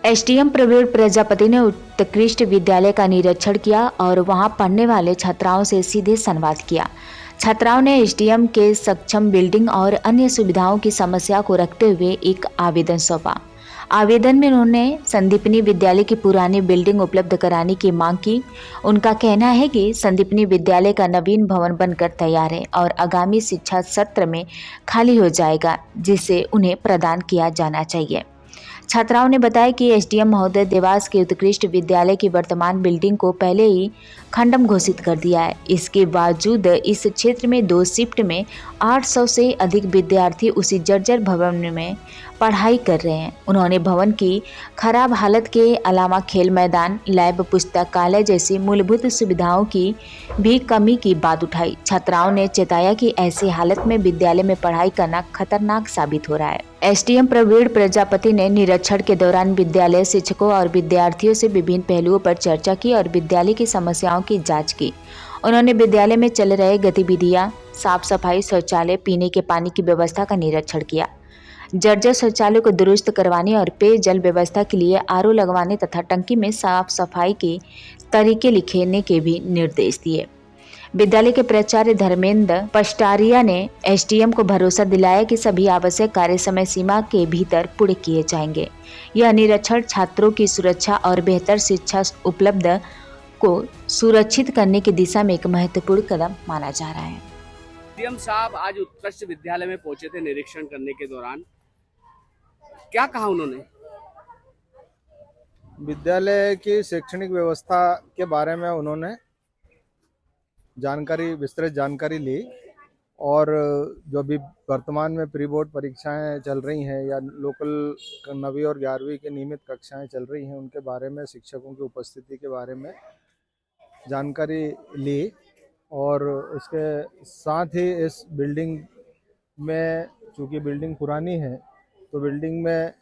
SDM Praveen Prajapati ने उत्कृष्ट विद्यालय का निरीक्षण किया और वहां पढ़ने वाले छात्राओं से सीधे संवाद किया। छात्राओं ने एसडीएम के सक्षम बिल्डिंग और अन्य सुविधाओं की समस्या को रखते हुए एक आवेदन सौंपा। आवेदन में उन्होंने संदीपनी विद्यालय की पुरानी बिल्डिंग उपलब्ध कराने की मांग की। उनका कहना है कि संदीपनी विद्यालय का नवीन भवन बनकर तैयार है और आगामी शिक्षा सत्र में खाली हो जाएगा, जिसे उन्हें प्रदान किया जाना चाहिए। छात्राओं ने बताया कि एसडीएम महोदय देवास के उत्कृष्ट विद्यालय की वर्तमान बिल्डिंग को पहले ही खंडम घोषित कर दिया है। इसके बावजूद इस क्षेत्र में 2 शिफ्ट में 800 से अधिक विद्यार्थी उसी जर्जर भवन में पढ़ाई कर रहे हैं। उन्होंने भवन की खराब हालत के अलावा खेल मैदान, लैब, पुस्तकालय जैसी मूलभूत सुविधाओं की भी कमी की बात उठाई। छात्राओं ने चेताया कि ऐसी हालत में विद्यालय में पढ़ाई करना खतरनाक साबित हो रहा है। एसडीएम प्रवीण प्रजापति ने निरीक्षण के दौरान विद्यालय शिक्षकों और विद्यार्थियों से विभिन्न पहलुओं पर चर्चा की और विद्यालय की समस्याओं की जांच की। उन्होंने विद्यालय में चल रहे गतिविधियां, साफ सफाई, शौचालय, पीने के पानी की व्यवस्था का निरीक्षण किया। जर्जर शौचालय को दुरुस्त करवाने और पेयजल व्यवस्था के लिए आरओ लगवाने तथा टंकी में साफ सफाई के तरीके लिखने के भी निर्देश दिए। विद्यालय के प्राचार्य धर्मेंद्र पष्टारिया ने एसडीएम को भरोसा दिलाया कि सभी आवश्यक कार्य समय सीमा के भीतर पूरे किए जाएंगे। यह निरीक्षण छात्रों की सुरक्षा और बेहतर शिक्षा उपलब्ध को सुरक्षित करने की दिशा में एक महत्वपूर्ण कदम माना जा रहा है। एसडीएम साहब आज उत्कृष्ट विद्यालय में पहुंचे थे निरीक्षण करने के दौरान, क्या कहा उन्होंने? विद्यालय की शैक्षणिक व्यवस्था के बारे में उन्होंने विस्तृत जानकारी ली और जो अभी वर्तमान में प्री बोर्ड परीक्षाएं चल रही हैं या लोकल 9वीं और 11वीं की नियमित कक्षाएं चल रही हैं, उनके बारे में, शिक्षकों की उपस्थिति के बारे में जानकारी ली और उसके साथ ही इस बिल्डिंग में, चूँकि बिल्डिंग पुरानी है, तो बिल्डिंग में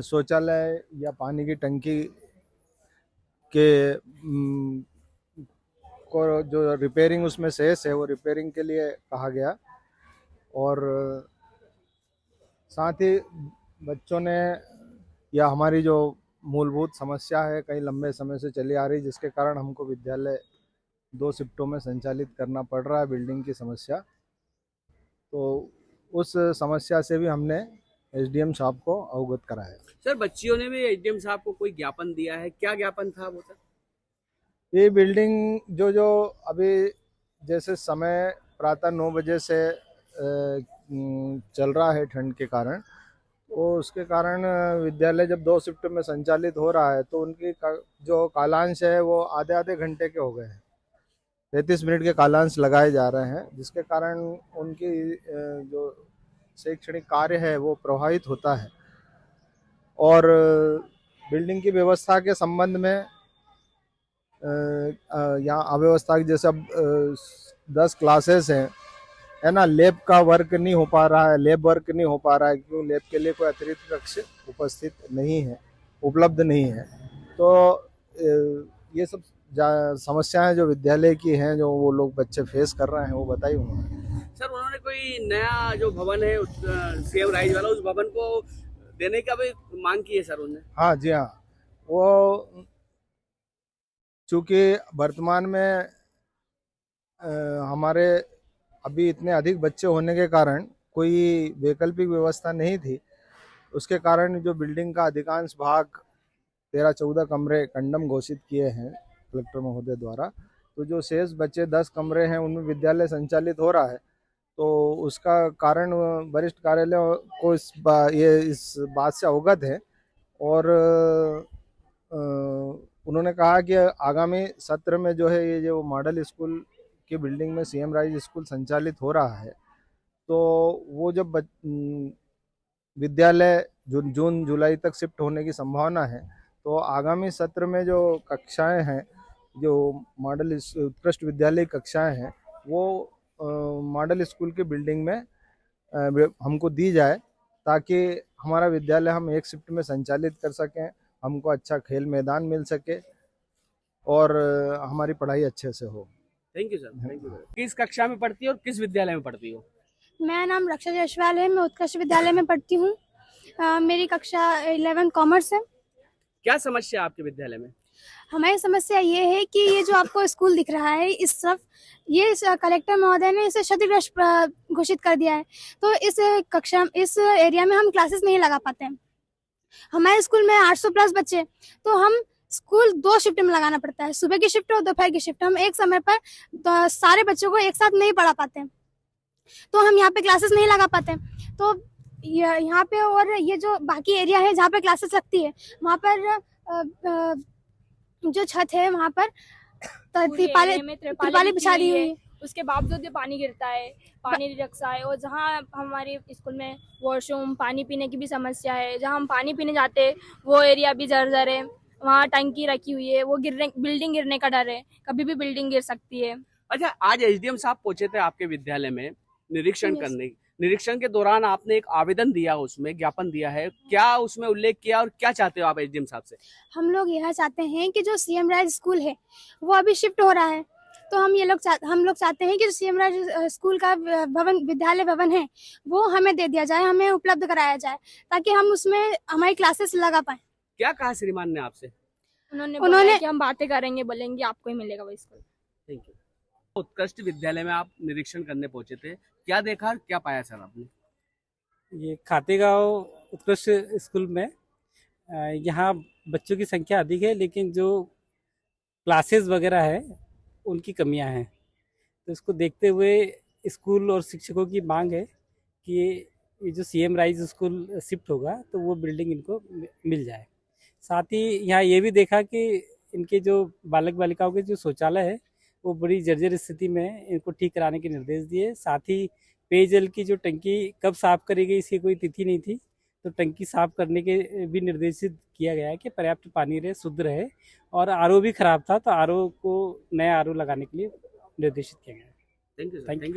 शौचालय या पानी की टंकी के को जो रिपेयरिंग उसमें शेष है वो रिपेयरिंग के लिए कहा गया और साथ ही बच्चों ने, या हमारी जो मूलभूत समस्या है कई लंबे समय से चली आ रही, जिसके कारण हमको विद्यालय 2 शिफ्टों में संचालित करना पड़ रहा है, बिल्डिंग की समस्या, तो उस समस्या से भी हमने एसडीएम साहब को अवगत कराया। सर, बच्चियों ने भी एसडीएम साहब को कोई ज्ञापन दिया है, क्या ज्ञापन था वो सर? ये बिल्डिंग जो अभी जैसे समय प्रातः 9 बजे से चल रहा है ठंड के कारण, तो उसके कारण विद्यालय जब 2 शिफ्ट में संचालित हो रहा है तो उनकी जो कालांश है वो आधे घंटे के हो गए हैं, 33 मिनट के कालांश लगाए जा रहे हैं, जिसके कारण उनकी जो शैक्षणिक कार्य है वो प्रभावित होता है। और बिल्डिंग की व्यवस्था के संबंध में यहाँ अव्यवस्था की, जैसे अब 10 क्लासेस हैं, है ना, लैब का वर्क नहीं हो पा रहा है, लैब वर्क नहीं हो पा रहा है क्योंकि लैब के लिए कोई अतिरिक्त कक्ष उपलब्ध नहीं है। तो ये सब समस्याएं जो विद्यालय की हैं, जो वो लोग बच्चे फेस कर रहे हैं, वो बताई उन्होंने। सर, उन्होंने कोई नया जो भवन है सीएम राइज वाला, उस भवन को देने का भी मांग की है सर उन्होंने? हाँ जी, हाँ, वो चूँकि वर्तमान में हमारे अभी इतने अधिक बच्चे होने के कारण कोई वैकल्पिक व्यवस्था नहीं थी, उसके कारण जो बिल्डिंग का अधिकांश भाग 13-14 कमरे कंडम घोषित किए हैं कलेक्टर महोदय द्वारा, तो जो शेष बचे 10 कमरे हैं उनमें विद्यालय संचालित हो रहा है। तो उसका कारण वरिष्ठ कार्यालय को इस बात से अवगत है और उन्होंने कहा कि आगामी सत्र में जो है ये जो मॉडल स्कूल की बिल्डिंग में सीएम राइज स्कूल संचालित हो रहा है, तो वो जब विद्यालय जून जुलाई तक शिफ्ट होने की संभावना है, तो आगामी सत्र में जो कक्षाएं हैं, जो मॉडल उत्कृष्ट विद्यालय कक्षाएं हैं, वो मॉडल स्कूल की बिल्डिंग में हमको दी जाए, ताकि हमारा विद्यालय हम 1 शिफ्ट में संचालित कर सकें, हमको अच्छा खेल मैदान मिल सके और हमारी पढ़ाई अच्छे से हो। Thank you sir, thank you. किस कक्षा में पढ़ती हो और किस विद्यालय में पढ़ती हो? मेरा नाम रक्षा जायसवाल है, मैं उत्कृष्ट विद्यालय में पढ़ती हूँ। मेरी कक्षा 11 कॉमर्स है। क्या समस्या है आपके विद्यालय में? हमारी समस्या ये है कि ये जो आपको स्कूल दिख रहा है इस तरफ, ये कलेक्टर महोदय ने इसे क्षतिग्रस्त घोषित कर दिया है। तो इस एरिया में हम क्लासेस नहीं लगा पाते हैं। हमारे स्कूल में 800 प्लस बच्चे, तो हम स्कूल 2 शिफ्ट में लगाना पड़ता है, सुबह की शिफ्ट और दोपहर की शिफ्ट। हम एक समय पर तो सारे बच्चों को एक साथ नहीं पढ़ा पाते हैं, तो हम यहाँ पे क्लासेस नहीं लगा पाते हैं। तो यहाँ पे, और ये जो बाकी एरिया है जहाँ पे क्लासेस लगती है, वहाँ पर जो छत है वहाँ पर त्रिपाली बिछा दी हुई है। उसके बावजूद भी पानी गिरता है, पानी रिक्शा है। और जहाँ हमारे स्कूल में वॉशरूम, पानी पीने की भी समस्या है, जहाँ हम पानी पीने जाते हैं वो एरिया भी जर्जर है। वहाँ टंकी रखी हुई है, वो बिल्डिंग गिरने का डर है, कभी भी बिल्डिंग गिर सकती है। अच्छा, आज एसडीएम साहब पहुंचे थे आपके विद्यालय में निरीक्षण करने। निरीक्षण के दौरान आपने एक आवेदन दिया, उसमें ज्ञापन दिया है, क्या उसमें उल्लेख किया और क्या चाहते हो आप एसडीएम साहब से? हम लोग यह चाहते हैं कि जो सीएम राज स्कूल है वो अभी शिफ्ट हो रहा है, तो हम लोग चाहते हैं कि जो सीएम राज स्कूल का विद्यालय भवन है वो हमें दे दिया जाए, हमें उपलब्ध कराया जाए, ताकि हम उसमें हमारी क्लासेस लगा पाए। क्या कहा श्रीमान ने आपसे? उन्होंने कि हम बातें करेंगे, बोलेंगे आपको ही मिलेगा वो स्कूल। Thank you. उत्कृष्ट विद्यालय में आप निरीक्षण करने पहुंचे थे, क्या देखा और क्या पाया सर आपने? ये खातेगांव उत्कृष्ट स्कूल में यहाँ बच्चों की संख्या अधिक है, लेकिन जो क्लासेस वगैरह है उनकी कमियां हैं। तो इसको देखते हुए स्कूल और शिक्षकों की मांग है कि ये जो सीएम राइज स्कूल शिफ्ट होगा तो वो बिल्डिंग इनको मिल जाए। साथ ही यहाँ ये भी देखा कि इनके जो बालक बालिकाओं के जो शौचालय है वो बड़ी जर्जर स्थिति में है, इनको ठीक कराने के निर्देश दिए। साथ ही पेयजल की जो टंकी कब साफ करी गई इसकी कोई तिथि नहीं थी, तो टंकी साफ करने के भी निर्देशित किया गया है कि पर्याप्त पानी रहे, शुद्ध रहे। और आरओ भी खराब था, तो आरओ को नया आरओ लगाने के लिए निर्देशित किया गया है। Thank you.